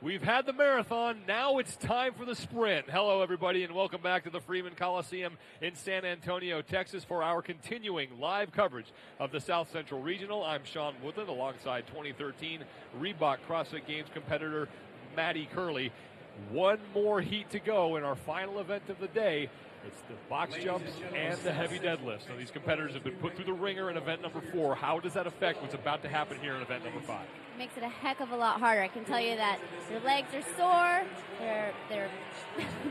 We've had the marathon, now it's time for the sprint. Hello, everybody, and welcome back to the Freeman Coliseum in San Antonio, Texas, for our continuing live coverage of the South Central Regional. I'm Sean Woodland, alongside 2013 Reebok CrossFit Games competitor Maddie Curley. One more heat to go in our final event of the day. It's the box jumps and the heavy deadlifts. So these competitors have been put through the ringer in event number 4. How does that affect what's about to happen here in event number 5? It makes it a heck of a lot harder. I can tell you that their legs are sore, their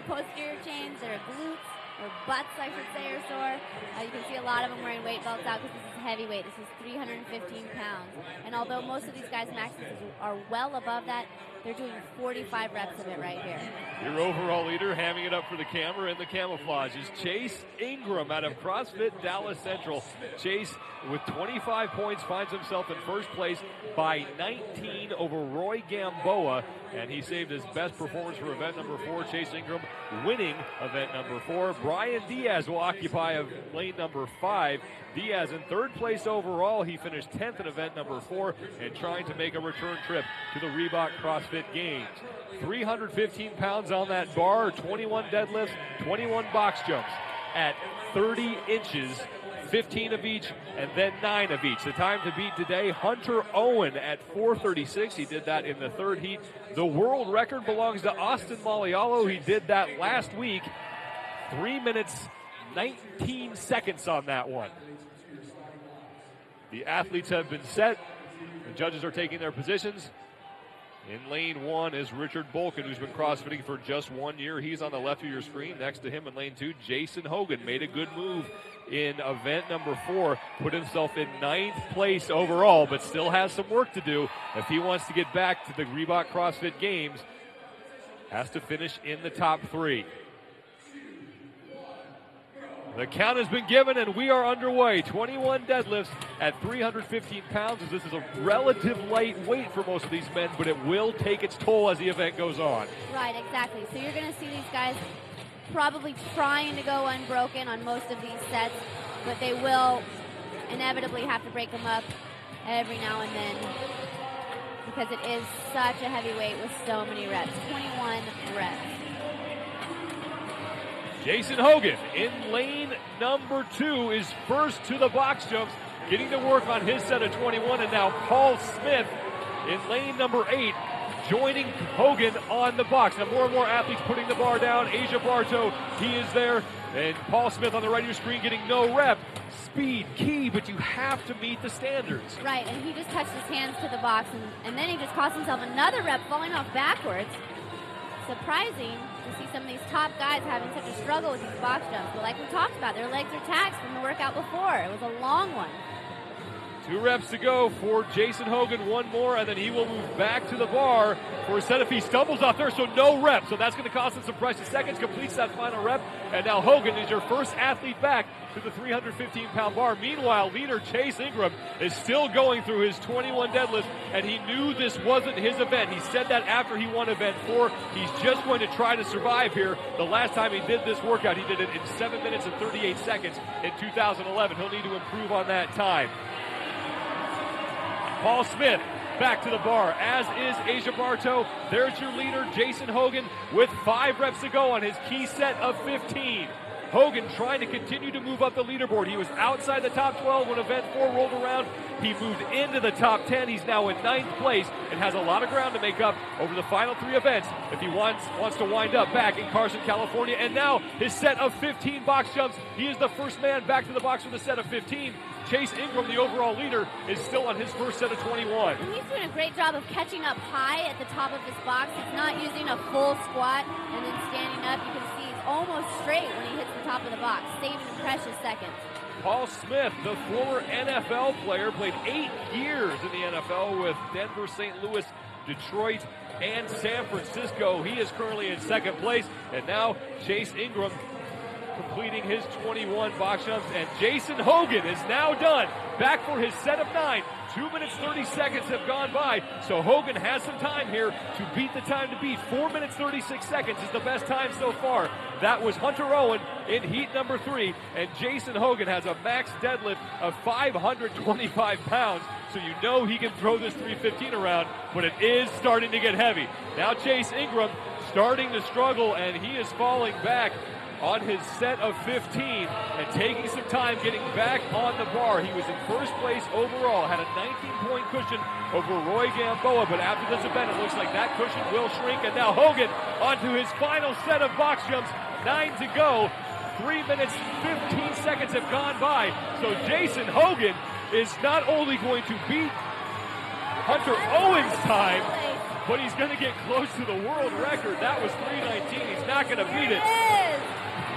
posterior chains, their glutes, their butts, I should say, are sore. You can see a lot of them wearing weight belts out because this is heavyweight. This is 315 pounds. And although most of these guys' maxes are well above that, they're doing 45 reps of it right here. Your overall leader, hamming it up for the camera in the camouflage, is Chase Ingram out of CrossFit Dallas Central. Chase, with 25 points, finds himself in first place by 19 over Roy Gamboa, and he saved his best performance for event number 4. Chase Ingram winning event number 4. Brian Diaz will occupy lane number 5. Diaz in third place overall. He finished 10th in event number 4 and trying to make a return trip to the Reebok CrossFit Games. 315 pounds on that bar, 21 deadlifts, 21 box jumps at 30 inches, 15 of each, and then 9 of each. The time to beat today, Hunter Owen at 4:36. He did that in the third heat. The world record belongs to Austin Malialo. He did that last week. 3 minutes, 19 seconds on that one. The athletes have been set. The judges are taking their positions. In lane 1 is Richard Bolkin, who's been CrossFitting for just 1 year. He's on the left of your screen. Next to him in lane 2, Jason Hogan made a good move in event number 4, put himself in 9th place overall, but still has some work to do if he wants to get back to the Reebok CrossFit Games. Has to finish in the top 3. The count has been given, and we are underway. 21 deadlifts at 315 pounds, as this is a relative light weight for most of these men, but it will take its toll as the event goes on. Right, exactly. So you're going to see these guys probably trying to go unbroken on most of these sets, but they will inevitably have to break them up every now and then because it is such a heavy weight with so many reps. 21 reps. Jason Hogan in lane number 2 is first to the box jumps, getting to work on his set of 21, and now Paul Smith in lane number 8 joining Hogan on the box. Now more and more athletes putting the bar down. Asia Bartow, he is there, and Paul Smith on the right of your screen getting no rep. Speed, key, but you have to meet the standards. Right, and he just touched his hands to the box, and then he just cost himself another rep falling off backwards. Surprising to see some of these top guys having such a struggle with these box jumps. But like we talked about, their legs are taxed from the workout before. It was a long one. 2 reps to go for Jason Hogan. 1 more, and then he will move back to the bar for a set if he stumbles off there, so no rep. So that's going to cost him some precious seconds, completes that final rep. And now Hogan is your first athlete back to the 315-pound bar. Meanwhile, leader Chase Ingram is still going through his 21 deadlifts, and he knew this wasn't his event. He said that after he won event 4. He's just going to try to survive here. The last time he did this workout, he did it in 7 minutes and 38 seconds in 2011. He'll need to improve on that time. Paul Smith back to the bar, as is Asia Bartow. There's your leader, Jason Hogan, with 5 reps to go on his key set of 15. Hogan trying to continue to move up the leaderboard. He was outside the top 12 when event 4 rolled around. He moved into the top 10. He's now in 9th place and has a lot of ground to make up over the final 3 events if he wants to wind up back in Carson, California. And now his set of 15 box jumps. He is the first man back to the box with a set of 15. Chase Ingram, the overall leader, is still on his first set of 21. And he's doing a great job of catching up high at the top of this box. He's not using a full squat and then standing up. You can see he's almost straight when he hits the top of the box, saving precious seconds. Paul Smith, the former NFL player, played 8 years in the NFL with Denver, St. Louis, Detroit, and San Francisco. He is currently in 2nd place, and now Chase Ingram completing his 21 box jumps. And Jason Hogan is now done. Back for his set of 9. 2 minutes 30 seconds have gone by, so Hogan has some time here to beat the time to beat. 4 minutes 36 seconds is the best time so far. That was Hunter Owen in heat number 3, and Jason Hogan has a max deadlift of 525 pounds, so you know he can throw this 315 around, but it is starting to get heavy. Now Chase Ingram starting to struggle, and he is falling back on his set of 15 and taking some time getting back on the bar. He was in first place overall, had a 19-point cushion over Roy Gamboa, but after this event, it looks like that cushion will shrink. And now Hogan onto his final set of box jumps, 9 to go. 3 minutes, 15 seconds have gone by. So Jason Hogan is not only going to beat Hunter Owen's time, but he's going to get close to the world record. That was 3:19. He's not going to beat it.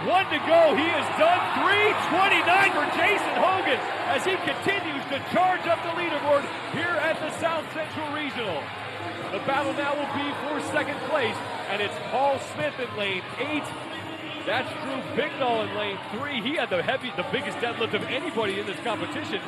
1 to go. He has done 3:29 for Jason Hogan as he continues to charge up the leaderboard here at the South Central Regional. The battle now will be for second place, and it's Paul Smith in lane 8. That's Drew Bignall in lane 3. He had the biggest deadlift of anybody in this competition.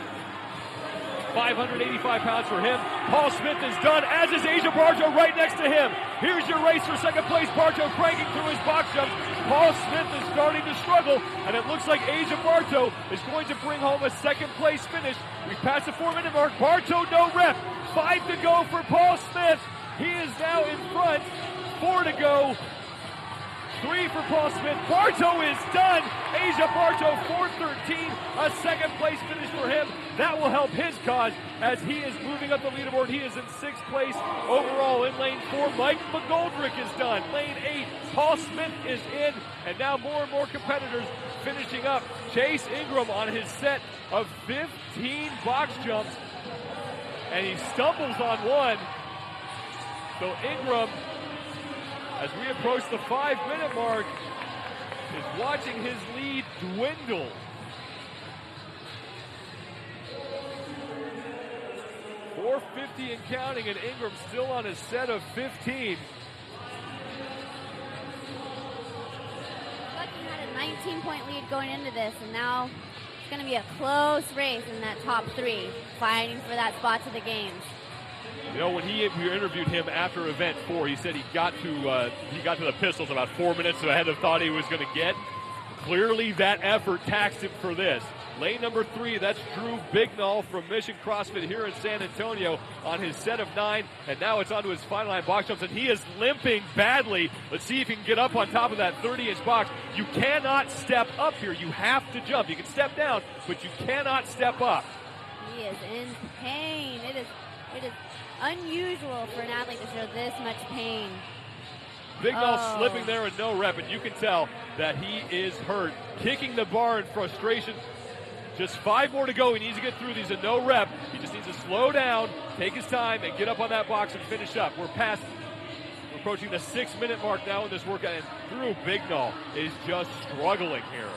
585 pounds for him. Paul Smith is done, as is Asia Bartow right next to him. Here's your race for second place. Bartow cranking through his box jumps. Paul Smith is starting to struggle, and it looks like Asia Bartow is going to bring home a second place finish. We passed the 4-minute mark. Bartow no rep. 5 to go for Paul Smith. He is now in front. 4 to go. 3 for Paul Smith. Bartow is done. Asia Bartow 4:13. A second place finish for him. That will help his cause as he is moving up the leaderboard. He is in 6th place overall in lane 4. Mike McGoldrick is done. Lane 8. Paul Smith is in. And now more and more competitors finishing up. Chase Ingram on his set of 15 box jumps. And he stumbles on one. So Ingram, as we approach the 5-minute mark, is watching his lead dwindle. .450 and counting, and Ingram still on his set of 15. Lucky had a 19-point lead going into this, and now it's going to be a close race in that top 3, fighting for that spot to the games. You know, when we interviewed him after event 4, he said he got to the pistols about 4 minutes ahead of thought he was going to get. Clearly, that effort taxed him for this. Lane number 3, that's Drew Bignall from Mission CrossFit here in San Antonio on his set of 9, and now it's onto his final 9 box jumps, and he is limping badly. Let's see if he can get up on top of that 30-inch box. You cannot step up here. You have to jump. You can step down, but you cannot step up. He is in pain. It is unusual for an athlete to show this much pain. Bignall slipping there with no rep, and you can tell that he is hurt. Kicking the bar in frustration. Just 5 more to go. He needs to get through these at no rep. He just needs to slow down, take his time, and get up on that box and finish up. We're approaching the 6-minute mark now in this workout, and Drew Bignall is just struggling here.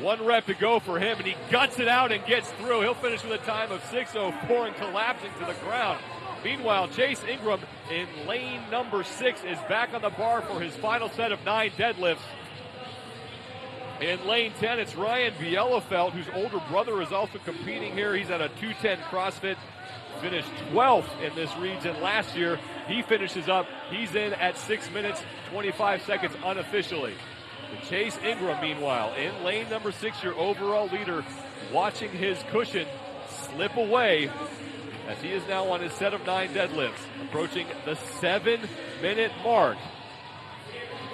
1 rep to go for him, and he guts it out and gets through. He'll finish with a time of 6:04 and collapsing to the ground. Meanwhile, Chase Ingram in lane number 6 is back on the bar for his final set of 9 deadlifts. In lane 10, it's Ryan Bielefeld, whose older brother is also competing here. He's at a 210 CrossFit, finished 12th in this region last year. He finishes up. He's in at 6 minutes, 25 seconds unofficially. Chase Ingram, meanwhile, in lane number 6, your overall leader, watching his cushion slip away as he is now on his set of 9 deadlifts, approaching the 7-minute mark.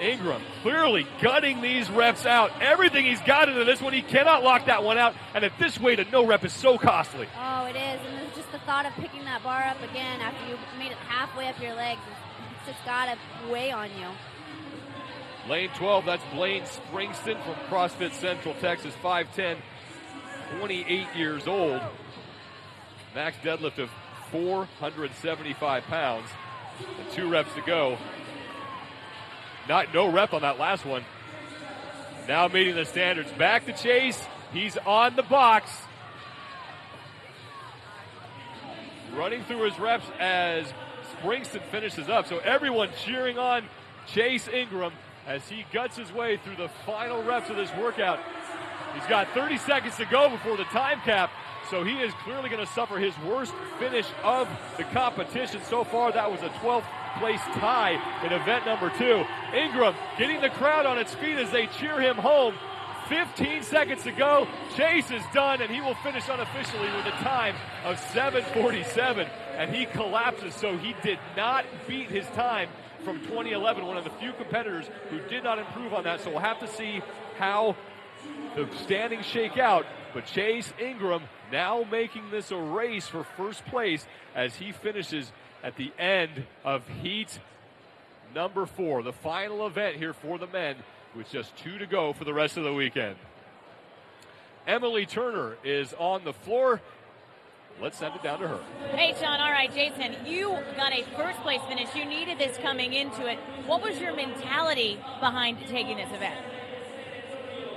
Ingram clearly gutting these reps out. Everything he's got into this one, he cannot lock that one out. And at this weight, a no rep is so costly. Oh, it is. And it's just the thought of picking that bar up again after you made it halfway up your legs. It's just got to weigh on you. Lane 12, that's Blaine Springston from CrossFit Central, Texas, 5'10", 28 years old. Max deadlift of 475 pounds. And 2 reps to go. No rep on that last one. Now meeting the standards. Back to Chase. He's on the box. Running through his reps as Springston finishes up. So everyone cheering on Chase Ingram. as he guts his way through the final reps of this workout. He's got 30 seconds to go before the time cap, so he is clearly going to suffer his worst finish of the competition. So far, that was a 12th place tie in event number 2. Ingram getting the crowd on its feet as they cheer him home. 15 seconds to go. Chase is done, and he will finish unofficially with a time of 7:47, and he collapses, so he did not beat his time from 2011, one of the few competitors who did not improve on that. So we'll have to see how the standings shake out. But Chase Ingram now making this a race for first place as he finishes at the end of heat number 4, the final event here for the men, with just 2 to go for the rest of the weekend. Emily Turner is on the floor. Let's send it down to her. Hey, Sean. All right, Jason, you got a first place finish. You needed this coming into it. What was your mentality behind taking this event?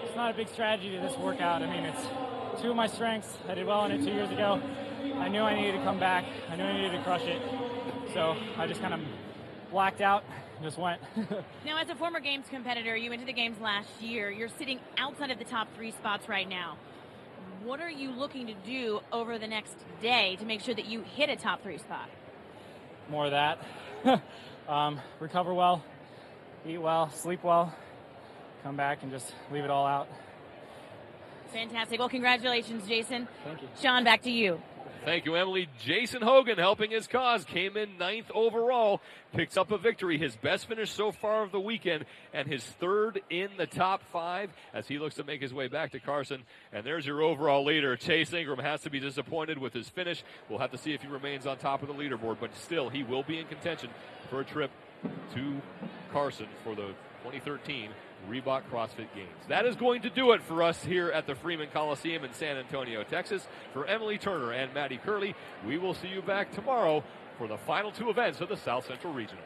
It's not a big strategy to this workout. I mean, it's 2 of my strengths. I did well in it 2 years ago. I knew I needed to come back. I knew I needed to crush it. So I just kind of blacked out, just went. Now, as a former games competitor, you went to the games last year. You're sitting outside of the top 3 spots right now. What are you looking to do over the next day to make sure that you hit a top 3 spot? More of that. Recover well, eat well, sleep well, come back and just leave it all out. Fantastic. Well, congratulations, Jason. Thank you. Sean, back to you. Thank you, Emily. Jason Hogan helping his cause, came in 9th overall, picks up a victory, his best finish so far of the weekend, and his 3rd in the top 5 as he looks to make his way back to Carson. And there's your overall leader. Chase Ingram has to be disappointed with his finish. We'll have to see if he remains on top of the leaderboard, but still, he will be in contention for a trip to Carson for the 2013 Reebok CrossFit Games. That is going to do it for us here at the Freeman Coliseum in San Antonio, Texas. For Emily Turner and Maddie Curley, we will see you back tomorrow for the final 2 events of the South Central Regional.